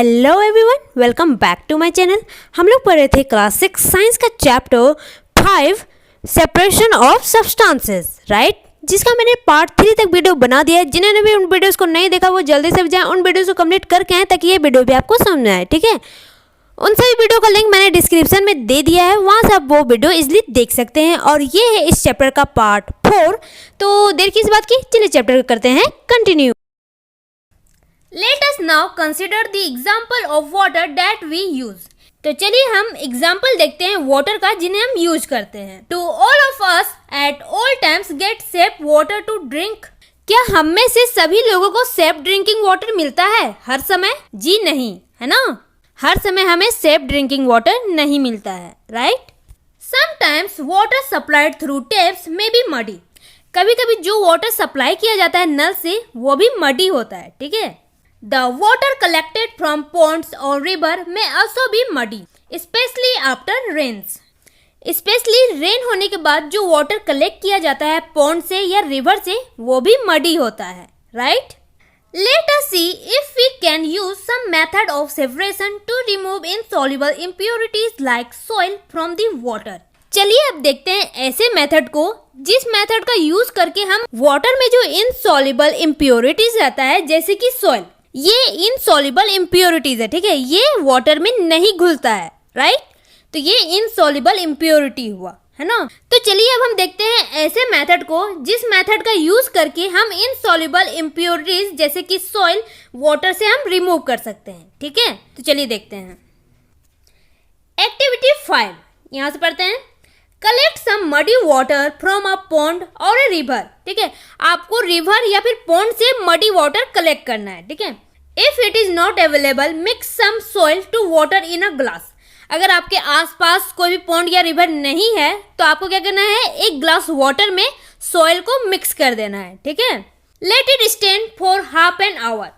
Hello everyone, welcome back to my channel. हम लोग पढ़ रहे थे क्लास 6 साइंस का chapter 5 separation of substances, right, जिसका मैंने पार्ट 3 तक वीडियो बना दिया है। जिन्होंने भी उन वीडियोस को नहीं देखा वो जल्दी से जाएं, उन वीडियोस को कंप्लीट करके आएँ ताकि ये वीडियो भी आपको समझ में आए, ठीक है। उन सभी वीडियो का लिंक मैंने डिस्क्रिप्शन में दे दिया है, वहाँ से आप वो वीडियो इजीली देख सकते हैं। और ये है इस चैप्टर का पार्ट 4। तो देर किस बात की, चलिए चैप्टर करते हैं continue. Let us now consider the example of water that we use. तो चलिए हम एग्जाम्पल देखते हैं वाटर का जिन्हें हम यूज करते हैं। To all of us at all times get safe water to drink. क्या हम में से सभी लोगों को सेफ ड्रिंकिंग वाटर मिलता है हर समय? जी नहीं, है ना। हर समय हमें सेफ ड्रिंकिंग वाटर नहीं मिलता है, right. Sometimes water supplied through taps may be muddy. कभी कभी जो वाटर सप्लाई किया जाता है नल से वो भी मडी होता है, ठीक है। The water collected from ponds or river may also be muddy, especially after rains. Especially rain होने के बाद जो वाटर कलेक्ट किया जाता है पॉन्ड से या रिवर से वो भी मडी होता है, right? Let us see if we can use some method of separation to remove insoluble impurities like soil from the water. चलिए अब देखते हैं ऐसे मेथड को जिस मेथड का यूज करके हम वाटर में जो इनसॉल्युबल इम्प्योरिटीज रहता है जैसे कि सॉइल, ये इनसॉल्युबल इम्प्योरिटीज है, ठीक है, ये वाटर में नहीं घुलता है, राइट। तो ये इनसॉल्युबल इम्प्योरिटी हुआ, है ना। तो चलिए अब हम देखते हैं ऐसे मेथड को जिस मेथड का यूज करके हम इनसॉल्युबल इम्प्योरिटीज जैसे कि सॉइल वाटर से हम रिमूव कर सकते हैं, ठीक है। तो चलिए देखते हैं एक्टिविटी 5। यहाँ से पढ़ते हैं collect some muddy water from a pond और ए रिवर, ठीक है। आपको रिवर या फिर पॉन्ड से मडी वाटर कलेक्ट करना है, ठीक है। If it is not available mix some soil to water in a glass. अगर आपके आसपास कोई भी पॉन्ड या रिवर नहीं है तो आपको क्या करना है, एक ग्लास वाटर में सॉइल को मिक्स कर देना है, ठीक है। Let it stand for half an hour.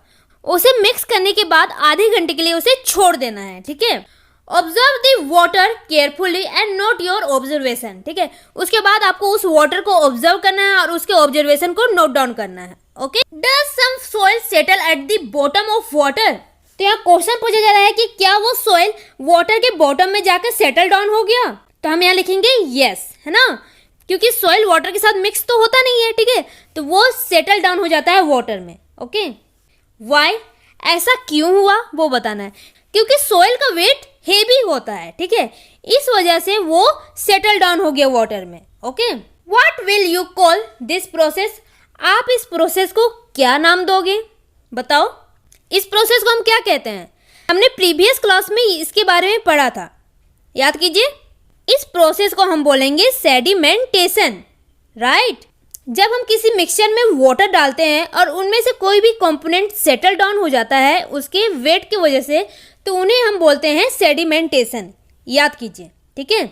उसे मिक्स करने के बाद आधे घंटे के लिए उसे छोड़ देना है, ठीक है। Observe the water carefully and not your observation, ठीक है। उसके बाद आपको उस वाटर को ऑब्जर्व करना है और उसके ऑब्जर्वेशन को नोट डाउन करना है, okay. Does some soil settle at the bottom of water. तो यहाँ क्वेश्चन पूछा जा रहा है कि क्या वो सॉइल वाटर के बॉटम में जाकर सेटल डाउन हो गया। तो हम यहाँ लिखेंगे यस, है ना, क्योंकि सॉइल वाटर के साथ मिक्स तो होता नहीं है, ठीक है, तो वो सेटल डाउन हो जाता है वाटर में, ओके। वाई, ऐसा क्यों हुआ वो बताना है, क्योंकि सॉइल का वेट हेवी होता है, ठीक है, इस वजह से वो सेटल डाउन हो गया वाटर में, okay. What will you call this process. आप इस प्रोसेस को क्या नाम दोगे, बताओ। इस प्रोसेस को हम क्या कहते हैं, हमने प्रीवियस क्लास में इसके बारे में पढ़ा था, याद कीजिए। इस प्रोसेस को हम बोलेंगे सेडिमेंटेशन, राइट। जब हम किसी मिक्सचर में वाटर डालते हैं और उनमें से कोई भी कंपोनेंट सेटल डाउन हो जाता है उसके वेट की वजह से, तो उन्हें हम बोलते हैं सेडिमेंटेशन, याद कीजिए, ठीक है।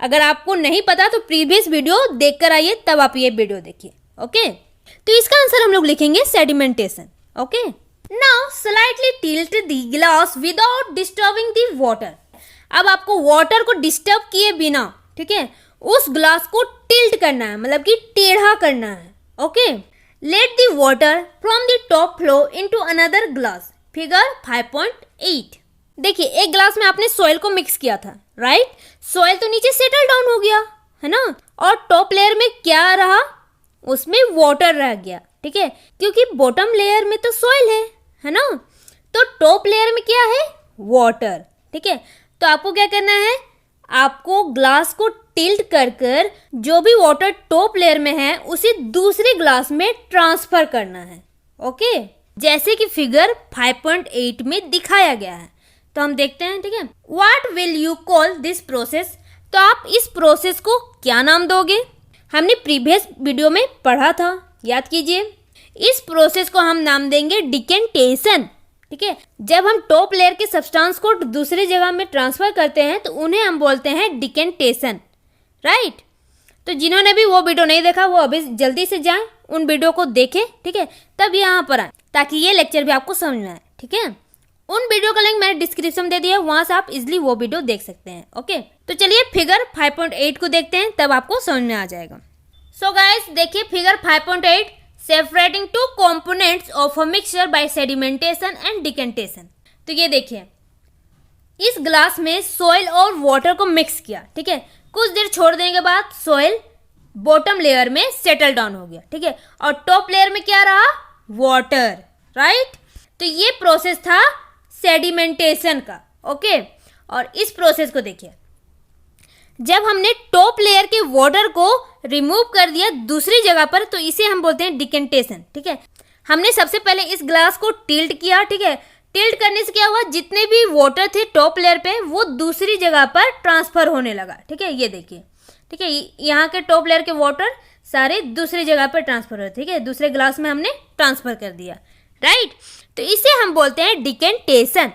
अगर आपको नहीं पता तो प्रीवियस वीडियो देख कर आइए, तब आप ये वीडियो देखिए, ओके। तो इसका आंसर हम लोग लिखेंगे sedimentation, okay. Now slightly tilt the glass without disturbing the water. अब आपको वाटर को डिस्टर्ब किए बिना, ठीक है, उस ग्लास को टिल्ट करना है, मतलब कि टेढ़ा करना है, okay. Let the water from the top flow into another glass, figure 5.8। देखिए एक ग्लास में आपने सॉइल को मिक्स किया था, राइट। सॉइल तो नीचे सेटल डाउन हो गया, है ना, और टॉप लेयर में क्या रहा, उसमें वाटर रह गया, ठीक है, क्योंकि बॉटम लेयर में तो सॉइल है ना, तो टॉप लेयर में क्या है, वाटर, ठीक है। तो आपको क्या करना है, आपको ग्लास को टिल्ट कर कर जो भी वाटर टॉप लेयर में है उसे दूसरे ग्लास में ट्रांसफर करना है, ओके, जैसे कि फिगर 5.8 में दिखाया गया है। तो हम देखते हैं, ठीक है। What will you call this process. तो आप इस प्रोसेस को क्या नाम दोगे, हमने प्रीवियस वीडियो में पढ़ा था, याद कीजिए। इस प्रोसेस को हम नाम देंगे डिकेंटेशन, ठीक है। जब हम टॉप लेयर के सब्सटेंस को दूसरी जगह में ट्रांसफर करते हैं तो उन्हें हम बोलते हैं डिकेंटेशन, राइट। तो जिन्होंने भी वो वीडियो नहीं देखा वो अभी जल्दी से जाएं, उन वीडियो को देखें, ठीक है, तब यहाँ पर आए ताकि ये लेक्चर भी आपको समझ में आए, ठीक है। उन वीडियो का लिंक मैंने डिस्क्रिप्शन में दे दिया है, वहां से आप इजिली वो वीडियो देख सकते हैं, ओके। तो चलिए फिगर 5.8 को देखते हैं, तब आपको समझ में आ जाएगा। सो गाइस देखिए figure 5.8, separating two components of a mixture by sedimentation and decantation। तो ये देखिए, इस ग्लास में सॉइल और वाटर को मिक्स किया, ठीक है। कुछ देर छोड़ देने के बाद सॉइल बॉटम लेयर में सेटल डाउन हो गया, ठीक है, और टॉप लेयर में क्या रहा, वाटर, राइट। तो ये प्रोसेस था सेडिमेंटेशन का, ओके। और इस प्रोसेस को देखिए, जब हमने टॉप लेयर के वाटर को रिमूव कर दिया दूसरी जगह पर, तो इसे हम बोलते हैं डिकेंटेशन, ठीक है। हमने सबसे पहले इस ग्लास को टिल्ट किया, ठीक है। टिल्ट करने से क्या हुआ, जितने भी वाटर थे टॉप लेयर पे वो दूसरी जगह पर ट्रांसफर होने लगा, ठीक है। ये देखिए, ठीक है, यहाँ के टॉप लेयर के वाटर सारे दूसरी जगह पर ट्रांसफर हो, ठीक है, दूसरे ग्लास में हमने ट्रांसफर कर दिया, राइट। तो इसे हम बोलते हैं डिकेंटेशन,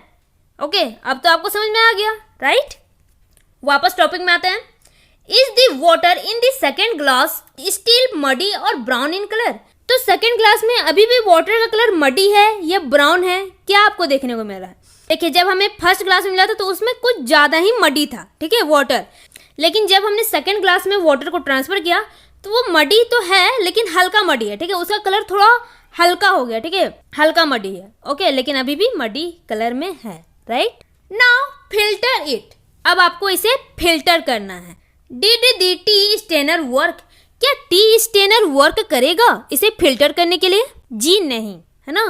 ओके। अब तो आपको समझ में आ गया, राइट। वापस टॉपिक में आते हैं। Is the water in the second glass still muddy और ब्राउन इन कलर? तो सेकेंड ग्लास में अभी भी वाटर का कलर मडी है या ब्राउन है, क्या आपको देखने को मिल रहा है? देखिए, जब हमें फर्स्ट ग्लास में मिला था तो उसमें कुछ ज़्यादा ही मडी था, ठीक है, वाटर। लेकिन जब हमने सेकेंड ग्लास में वाटर को ट्रांसफर किया तो वो मडी तो है लेकिन हल्का मडी है, ठीक है, उसका कलर थोड़ा हल्का हो गया, ठीक है, हल्का मडी है, ओके, लेकिन अभी भी मडी कलर में है, राइट। नाउ फिल्टर इट, अब आपको इसे फिल्टर करना है। Did the tea strainer work? क्या टी स्टेनर वर्क करेगा इसे फिल्टर करने के लिए? जी नहीं, है ना,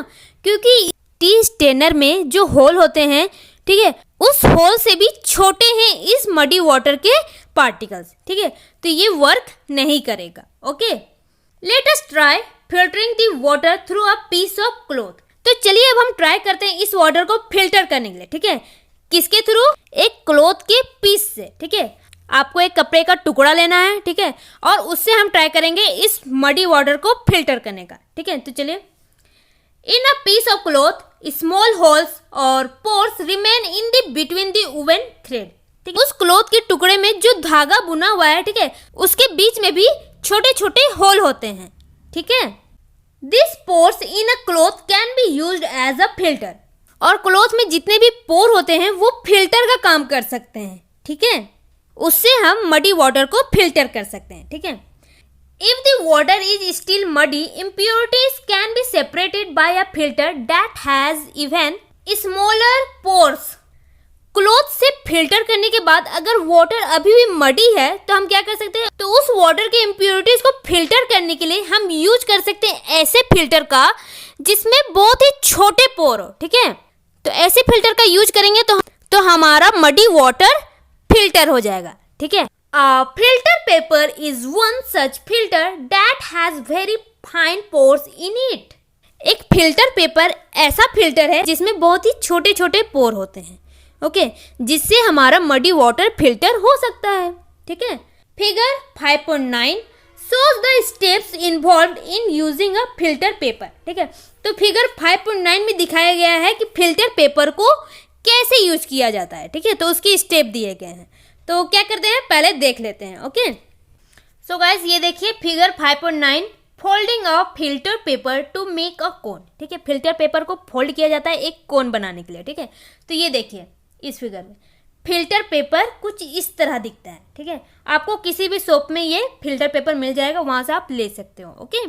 क्योंकि टी स्टेनर में जो होल होते हैं, ठीक है, उस होल से भी छोटे हैं इस मडी वाटर के पार्टिकल्स, ठीक है, तो ये वर्क नहीं करेगा, okay. Let us try filtering the water through a piece of cloth. तो चलिए अब हम ट्राई करते हैं इस वाटर को फिल्टर करने के लिए, ठीक है। किसके थ्रू? एक क्लॉथ के पीस से, ठीक है। आपको एक कपड़े का टुकड़ा लेना है, ठीक है, और उससे हम ट्राई करेंगे इस मडी वाटर को फिल्टर करने का, ठीक है। तो चलिए, in a piece of cloth small holes और pores remain in the between the woven thread, ठीक है। उस क्लॉथ के टुकड़े में जो धागा बुना हुआ है, ठीक है, उसके बीच में भी छोटे छोटे होल होते हैं, ठीक है। This pores in a cloth can be used as a filter, और क्लॉथ में जितने भी पोर होते हैं वो फिल्टर का काम कर सकते हैं, ठीक है, उससे हम मडी वाटर को फिल्टर कर सकते हैं, ठीक है। If the water is still muddy, impurities can be separated by a filter that has even smaller pores. Cloth से फिल्टर करने के बाद अगर वाटर अभी भी मडी है तो हम क्या कर सकते हैं, तो उस वाटर के इम्प्योरिटीज को फिल्टर करने के लिए हम यूज कर सकते हैं ऐसे फिल्टर का जिसमें बहुत ही छोटे पोर हो, ठीक है। तो ऐसे फिल्टर का यूज करेंगे तो हमारा मडी वाटर फिल्टर हो जाएगा, ठीक है। Filter paper is one such filter that has very fine pores in it. एक फिल्टर पेपर ऐसा फिल्टर है जिसमें बहुत ही छोटे छोटे पोर होते हैं, ओके, जिससे हमारा मडी वाटर फिल्टर हो सकता है, ठीक है। Figure 5.9 shows the steps involved in using a filter paper, ठीक है। तो फिगर 5.9 में दिखाया गया है कि फिल्टर पेपर को कैसे यूज किया जाता है, ठीक है, तो उसके स्टेप दिए गए हैं। तो क्या करते हैं, पहले देख लेते हैं, ओके। सो गाइस, ये देखिए figure 5.9, folding a filter paper to make a cone, ठीक है। फिल्टर पेपर को फोल्ड किया जाता है एक कोन बनाने के लिए, ठीक है। तो ये देखिए इस फिगर में फिल्टर पेपर कुछ इस तरह दिखता है, ठीक है। आपको किसी भी शॉप में ये फिल्टर पेपर मिल जाएगा, वहां से आप ले सकते हो, ओके।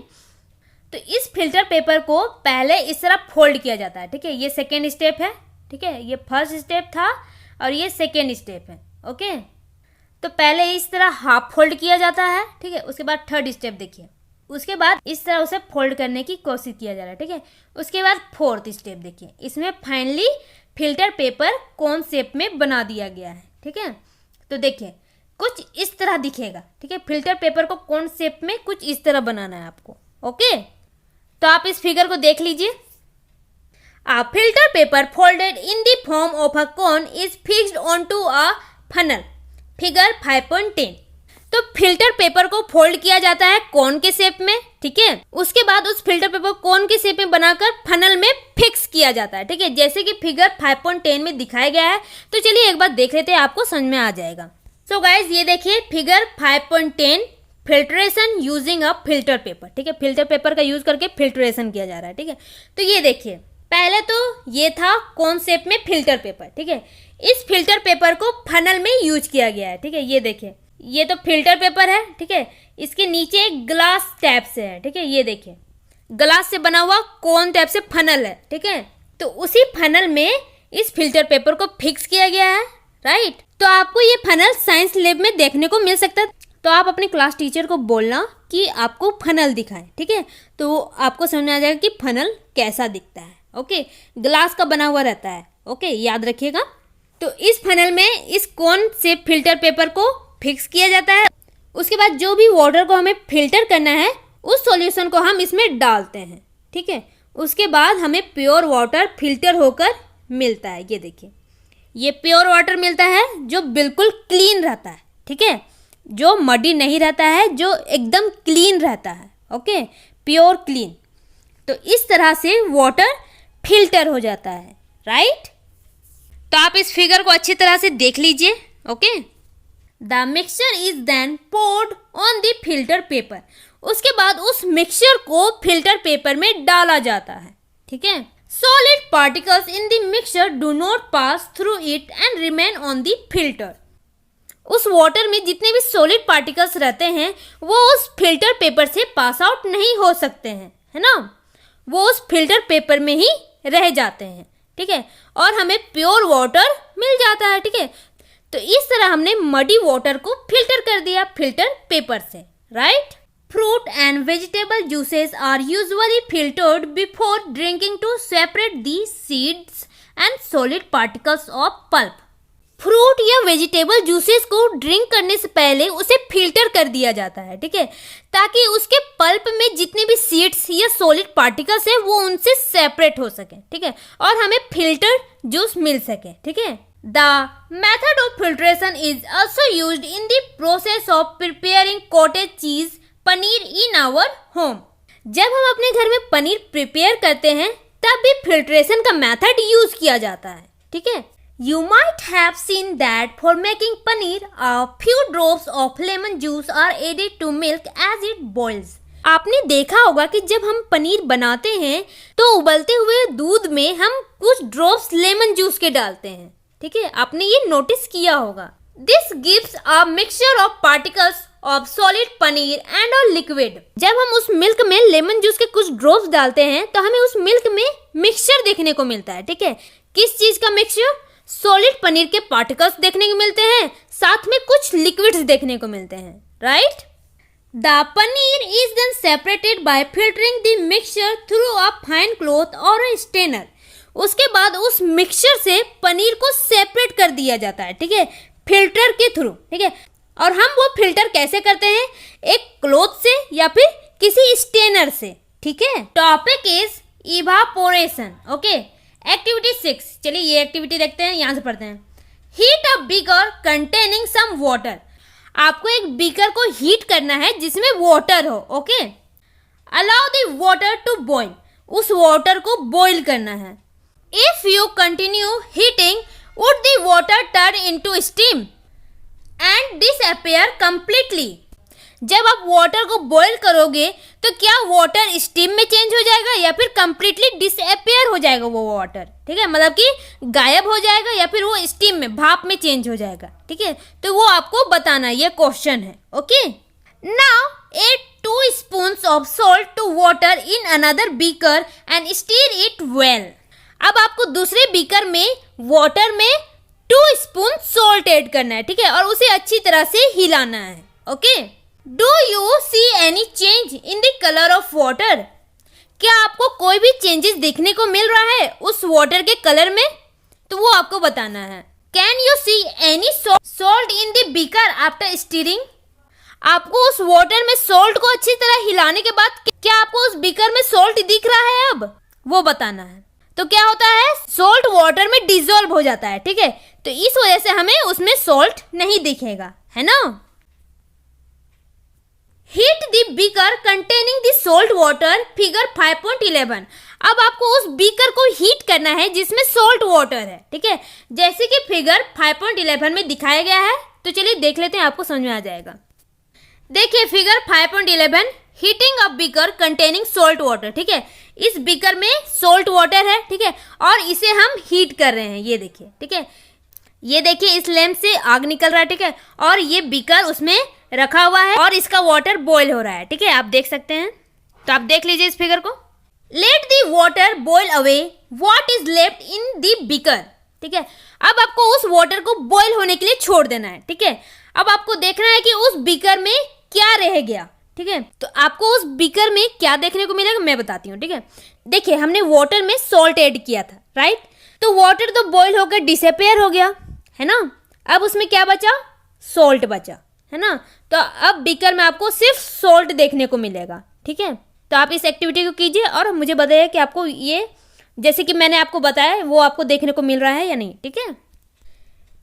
तो इस फिल्टर पेपर को पहले इस तरह फोल्ड किया जाता है, ठीक है। ये सेकेंड स्टेप है, ठीक है, ये फर्स्ट स्टेप था और ये सेकेंड स्टेप है, ओके। तो पहले इस तरह हाफ फोल्ड किया जाता है, ठीक है। उसके बाद थर्ड स्टेप देखिए, उसके बाद इस तरह उसे फोल्ड करने की कोशिश किया जा रहा है, ठीक है। उसके बाद फोर्थ स्टेप देखिए, इसमें finally filter paper cone shape में बना दिया गया है, ठीक है। तो देखिए कुछ इस तरह दिखेगा, ठीक है। फिल्टर पेपर को कोन शेप में कुछ इस तरह बनाना है आपको, ओके। तो आप इस फिगर को देख लीजिए। A filter paper folded in the form of a cone is fixed onto a funnel. Figure 5.10। तो फिल्टर पेपर को फोल्ड किया जाता है कोन के शेप में, ठीक है। उसके बाद उस फिल्टर पेपर कोन के शेप में बनाकर फनल में फिक्स किया जाता है, ठीक है, जैसे कि फिगर 5.10 में दिखाया गया है। तो चलिए एक बार देख लेते हैं, आपको समझ में आ जाएगा। सो गाइज, ये देखिए figure 5.10, filtration using a filter paper, ठीक है। फिल्टर पेपर का यूज करके फिल्ट्रेशन किया जा रहा है, ठीक है। तो ये देखिए पहले तो ये था कोन शेप में फिल्टर पेपर, ठीक है। इस फिल्टर पेपर को फनल में यूज किया गया है, ठीक है। ये देखिए ये तो फिल्टर पेपर है, ठीक है। इसके नीचे एक ग्लास टाइप से है, ठीक है। ये देखिए ग्लास से बना हुआ कोन टाइप से फनल है, ठीक है। तो उसी फनल में इस फिल्टर पेपर को फिक्स किया गया है, राइट। तो आपको ये फनल साइंस लैब में देखने को मिल सकता है। तो आप अपने क्लास टीचर को बोलना कि आपको फनल दिखाएं, ठीक है। तो आपको समझ में आ जाएगा कि फनल कैसा दिखता है। ओके, ग्लास का बना हुआ रहता है। ओके, याद रखिएगा। तो इस फनल में इस कोन से फिल्टर पेपर को फिक्स किया जाता है। उसके बाद जो भी वाटर को हमें फिल्टर करना है उस सॉल्यूशन को हम इसमें डालते हैं, ठीक है। उसके बाद हमें प्योर वाटर फिल्टर होकर मिलता है। ये देखिए, ये प्योर वाटर मिलता है जो बिल्कुल क्लीन रहता है, ठीक है, जो मडी नहीं रहता है, जो एकदम क्लीन रहता है। Okay, pure clean. तो इस तरह से वाटर फिल्टर हो जाता है, राइट। तो आप इस फिगर को अच्छी तरह से देख लीजिए। Okay, the mixture is then poured on the filter paper. उसके बाद उस मिक्सचर को फिल्टर पेपर में डाला जाता है, ठीक है। Solid particles in the mixture do not pass through it and remain on the filter. उस वाटर में जितने भी सॉलिड पार्टिकल्स रहते हैं वो उस फिल्टर पेपर से पास आउट नहीं हो सकते हैं, है ना। वो उस फिल्टर पेपर में ही रह जाते हैं, ठीक है, और हमें प्योर वाटर मिल जाता है, ठीक है। तो इस तरह हमने मडी वाटर को फिल्टर कर दिया फिल्टर पेपर से, right. Fruit and vegetable juices are usually filtered before drinking to separate the seeds and solid particles of pulp. Fruit या वेजिटेबल जूसेस को ड्रिंक करने से पहले उसे फिल्टर कर दिया जाता है, ठीक है, ताकि उसके पल्प में जितने भी सीड्स या सॉलिड पार्टिकल्स है वो उनसे सेपरेट हो सके, ठीक है, और हमें फिल्टर जूस मिल सके, ठीक है। The method of filtration is also used in the process of preparing cottage cheese paneer in our home. जब हम अपने घर में पनीर प्रिपेयर करते हैं तब भी फिल्ट्रेशन का मेथड यूज किया जाता है, ठीक है। You might have seen that for making paneer a few drops of lemon juice are added to milk as it boils. आपने देखा होगा कि जब हम पनीर बनाते हैं तो उबलते हुए दूध में हम कुछ ड्रॉप्स लेमन जूस के डालते हैं, ठीक है, आपने ये नोटिस किया होगा। This gives a mixture of particles of solid paneer and और लिक्विड। जब हम उस मिल्क में लेमन जूस के कुछ ड्रॉप्स डालते हैं तो हमें उस मिल्क में मिक्सचर देखने को मिलता है, ठीक है। किस चीज का मिक्सचर? सॉलिड पनीर के पार्टिकल्स देखने को मिलते हैं, साथ में कुछ लिक्विड्स देखने को मिलते हैं, right. The paneer is then separated by filtering the mixture through a fine cloth और अ स्ट्रेनर। उसके बाद उस मिक्सचर से पनीर को सेपरेट कर दिया जाता है, ठीक है, फिल्टर के थ्रू, ठीक है। और हम वो फिल्टर कैसे करते हैं? एक क्लॉथ से या फिर किसी स्ट्रेनर से, ठीक है। Topic is evaporation. Okay, activity 6। चलिए ये एक्टिविटी देखते हैं, यहां से पढ़ते हैं। Heat a beaker containing some water. आपको एक बीकर को हीट करना है जिसमें वाटर हो। Okay, allow the water to boil. उस वाटर को बॉइल करना है। If you continue heating would the water turn into steam and disappear completely. जब आप वाटर को बॉईल करोगे तो क्या वाटर स्टीम में चेंज हो जाएगा या फिर कंप्लीटली डिसअपियर हो जाएगा वो वाटर, ठीक है, मतलब कि गायब हो जाएगा या फिर वो स्टीम में भाप में चेंज हो जाएगा, ठीक है। तो वो आपको बताना, ये क्वेश्चन है। Okay, now add 2 spoons of salt to water in another beaker and stir it well. अब आपको दूसरे बीकर में वाटर में 2 स्पून सॉल्ट ऐड करना है, ठीक है, और उसे अच्छी तरह से हिलाना है। Okay, do you see any change in the colour of water? क्या आपको कोई भी चेंजेस देखने को मिल रहा है उस वाटर के कलर में? तो वो आपको बताना है। Can you see any salt in the beaker after steering? आपको उस वाटर में सॉल्ट को अच्छी तरह हिलाने के बाद क्या आपको उस बीकर में सॉल्ट दिख रहा है? अब वो बताना है। तो क्या होता है, सॉल्ट वाटर में डिसॉल्व हो जाता है, ठीक है, तो इस वजह से हमें उसमें सॉल्ट नहीं दिखेगा, है ना। Heat the beaker containing the salt water, figure 5.11। अब आपको उस बीकर को हीट करना है जिसमें सॉल्ट वाटर है, ठीक है, जैसे कि फिगर 5.11 में दिखाया गया है। तो चलिए देख लेते हैं, आपको समझ में आ जाएगा। देखिए फिगर 5.11, हीटिंग अ बीकर कंटेनिंग सॉल्ट वाटर, ठीक है, इस बीकर में सॉल्ट वाटर है, ठीक है, और इसे हम हीट कर रहे हैं। ये देखिए, ठीक है, ये देखिए इस लैंप से आग निकल रहा है, ठीक है, और ये बीकर उसमें रखा हुआ है और इसका वाटर बॉईल हो रहा है, ठीक है, आप देख सकते हैं। तो आप देख लीजिए इस फिगर को। Let the water boil away, what is left in the beaker. ठीक है। अब आपको उस वाटर को बॉईल होने के लिए छोड़ देना है, ठीक है। अब आपको देखना है कि उस बीकर में क्या रह गया, ठीक है। तो आपको उस बीकर में क्या देखने को मिलेगा मैं बताती हूँ, ठीक है। देखिए हमने वाटर में सॉल्ट ऐड किया था, राइट। तो वाटर तो बॉईल होकर डिसअपियर हो गया, है ना। अब उसमें क्या बचा, सॉल्ट बचा, है ना। तो अब बीकर में आपको सिर्फ सॉल्ट देखने को मिलेगा, ठीक है। तो आप इस एक्टिविटी को कीजिए और मुझे बताइए कि आपको ये जैसे कि मैंने आपको बताया वो आपको देखने को मिल रहा है या नहीं, ठीक है।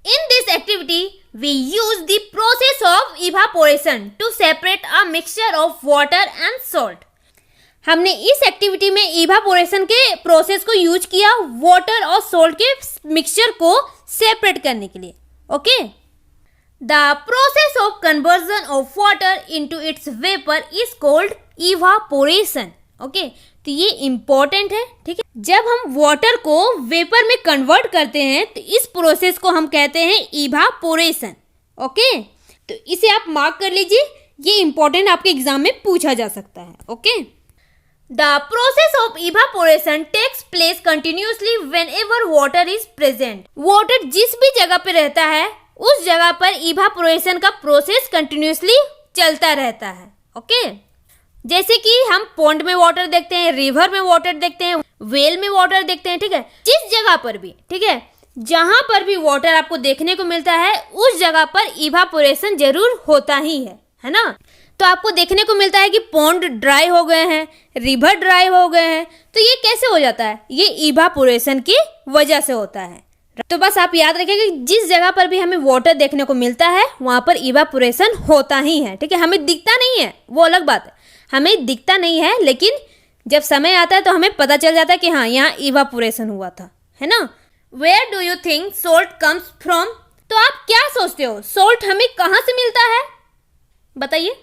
In this activity we use the process of evaporation to separate a mixture of water and salt. हमने इस एक्टिविटी में इवापोरेशन के प्रोसेस को यूज किया वाटर और सॉल्ट के मिक्सचर को सेपरेट करने के लिए, okay. The process of conversion of water into its vapour is called evaporation, okay. तो ये इंपॉर्टेंट है, ठीक है। जब हम वाटर को वेपर में कन्वर्ट करते हैं तो इस प्रोसेस को हम कहते हैं इवापोरेशन, ओके। तो इसे आप मार्क कर लीजिए, ये इंपॉर्टेंट आपके एग्जाम में पूछा जा सकता है, okay. The process of evaporation takes place continuously whenever water is present. Water जिस भी जगह पे रहता है उस जगह पर इवापोरेशन का प्रोसेस कंटिन्यूसली चलता रहता है, ओके। जैसे कि हम पॉन्ड में वाटर देखते हैं, रिवर में वाटर देखते हैं, वेल में वाटर देखते हैं, ठीक है। जिस जगह पर भी, ठीक है, जहां पर भी वाटर आपको देखने को मिलता है उस जगह पर इवापोरेशन जरूर होता ही है ना। तो आपको देखने को मिलता है कि पॉन्ड ड्राई हो गए हैं, रिवर ड्राई हो गए हैं, तो ये कैसे हो जाता है, ये इवापोरेशन की वजह से होता है। तो बस आप याद रखिए कि जिस जगह पर भी हमें वाटर देखने को मिलता है वहां पर इवापोरेशन होता ही है, ठीक है। हमें दिखता नहीं है वो अलग बात है, हमें दिखता नहीं है, लेकिन जब समय आता है तो हमें पता चल जाता है कि हाँ यहाँ इवापोरेशन हुआ था, है ना। Where do you think salt comes from. तो आप क्या सोचते हो सोल्ट हमें कहाँ से मिलता है, बताइए।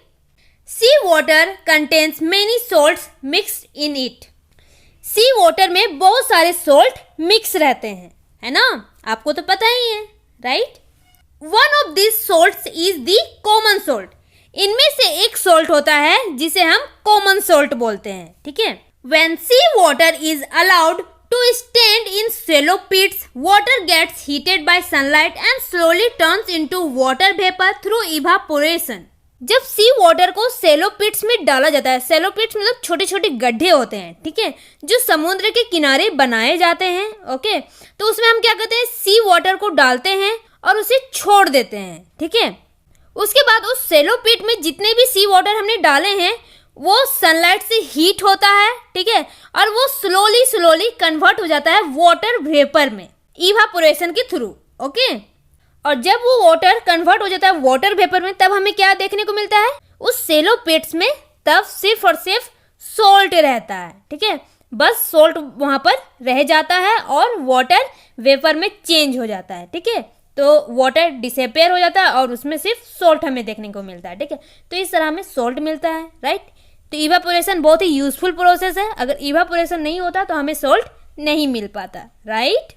Sea water contains many salts mixed in it. Sea water में बहुत सारे सॉल्ट मिक्स रहते हैं, है ना, आपको तो पता ही है, right. One of this salts is the common salt. इनमें से एक सॉल्ट होता है जिसे हम कॉमन सॉल्ट बोलते हैं, ठीक है। When sea water is allowed to stand in shallow pits, water gets heated by sunlight and slowly turns into water vapour through evaporation. जब सी वाटर को शैलो पिट्स में डाला जाता है, शैलो पिट्स मतलब छोटे छोटे गड्ढे होते हैं, ठीक है, जो समुद्र के किनारे बनाए जाते हैं, ओके। तो उसमें हम क्या करते हैं, सी वाटर को डालते हैं और उसे छोड़ देते हैं, ठीक है। उसके बाद उस शैलो पिट में जितने भी सी वाटर हमने डाले हैं वो सनलाइट से हीट होता है, ठीक है, और वो स्लोली स्लोली कन्वर्ट हो जाता है वाटर वेपर में इवापोरेशन के थ्रू, ओके। और जब वो वाटर कन्वर्ट हो जाता है वाटर वेपर में तब हमें क्या देखने को मिलता है, उस शैलो पिट्स में तब सिर्फ और सिर्फ सॉल्ट रहता है, ठीक है। बस सॉल्ट वहां पर रह जाता है और वाटर वेपर में चेंज हो जाता है, ठीक है। तो वाटर डिसअपियर हो जाता है और उसमें सिर्फ सॉल्ट हमें देखने को मिलता है, ठीक है। तो इस तरह हमें सॉल्ट मिलता है, राइट। तो इवापोरेशन बहुत ही यूजफुल प्रोसेस है, अगर इवापोरेशन नहीं होता तो हमें सॉल्ट नहीं मिल पाता, right.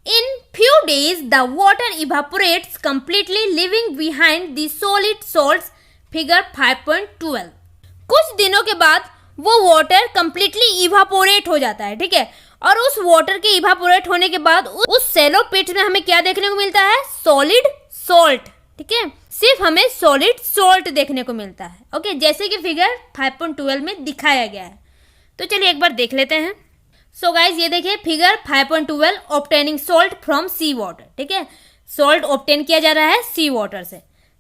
In few days, the water evaporates completely, leaving behind the solid salts. Figure 5.12. कुछ दिनों के बाद वो वाटर completely evaporate हो जाता है, ठीक है। और उस वाटर के evaporate होने के बाद उस शैलो पिट में हमें क्या देखने को मिलता है, solid salt, ठीक है। सिर्फ हमें solid salt देखने को मिलता है, ओके, जैसे कि फिगर 5.12 में दिखाया गया है। तो चलिए एक बार देख लेते हैं। सो गाइज ये देखिए figure 5.12 obtaining salt from sea water, ठीक है। सॉल्ट ऑब्टेन किया जा रहा है सी वाटर से।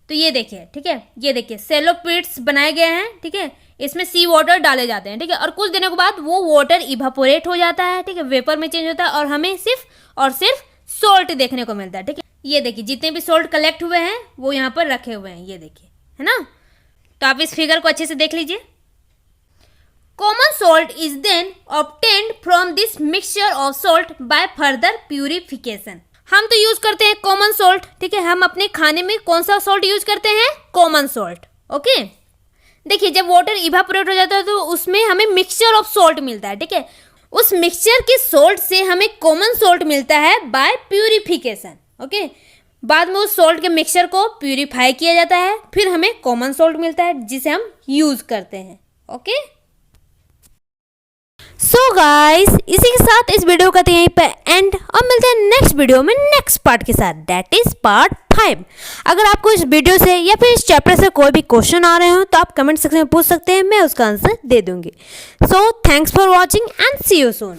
तो ये देखिए, ठीक है, ये देखिए शैलो पिट्स बनाए गए हैं, ठीक है, इसमें सी वाटर डाले जाते हैं, ठीक है। और कुछ दिनों के बाद वो वाटर इवापोरेट हो जाता है, ठीक है, वेपर में चेंज होता है और हमें सिर्फ और सिर्फ सॉल्ट देखने को मिलता है, ठीक है। ये देखिए जितने भी सॉल्ट कलेक्ट हुए हैं वो यहाँ पर रखे हुए हैं, ये देखिए, है ना। तो आप इस फिगर को अच्छे से देख लीजिए। Common salt is then obtained from this mixture of salt by further purification. हम तो यूज करते हैं कॉमन सॉल्ट, ठीक है। हम अपने खाने में कौन सा सॉल्ट यूज करते हैं, कॉमन सॉल्ट, ओके। देखिए जब वाटर इवापोरेट हो जाता है तो उसमें हमें मिक्सचर ऑफ सॉल्ट मिलता है, ठीक है। उस मिक्सचर के सॉल्ट से हमें कॉमन सॉल्ट मिलता है बाय प्यूरिफिकेशन, ओके। बाद में उस सॉल्ट के मिक्सचर को प्यूरिफाई किया जाता है, फिर हमें कॉमन सॉल्ट मिलता है जिसे हम यूज करते हैं, ओके। सो गाइस, इसी के साथ इस वीडियो का यहीं पे एंड, और मिलते हैं नेक्स्ट वीडियो में नेक्स्ट पार्ट के साथ, दैट इज पार्ट 5। अगर आपको इस वीडियो से या फिर इस चैप्टर से कोई भी क्वेश्चन आ रहे हो तो आप कमेंट सेक्शन में पूछ सकते हैं, मैं उसका आंसर दे दूंगी। So thanks for watching and see you soon.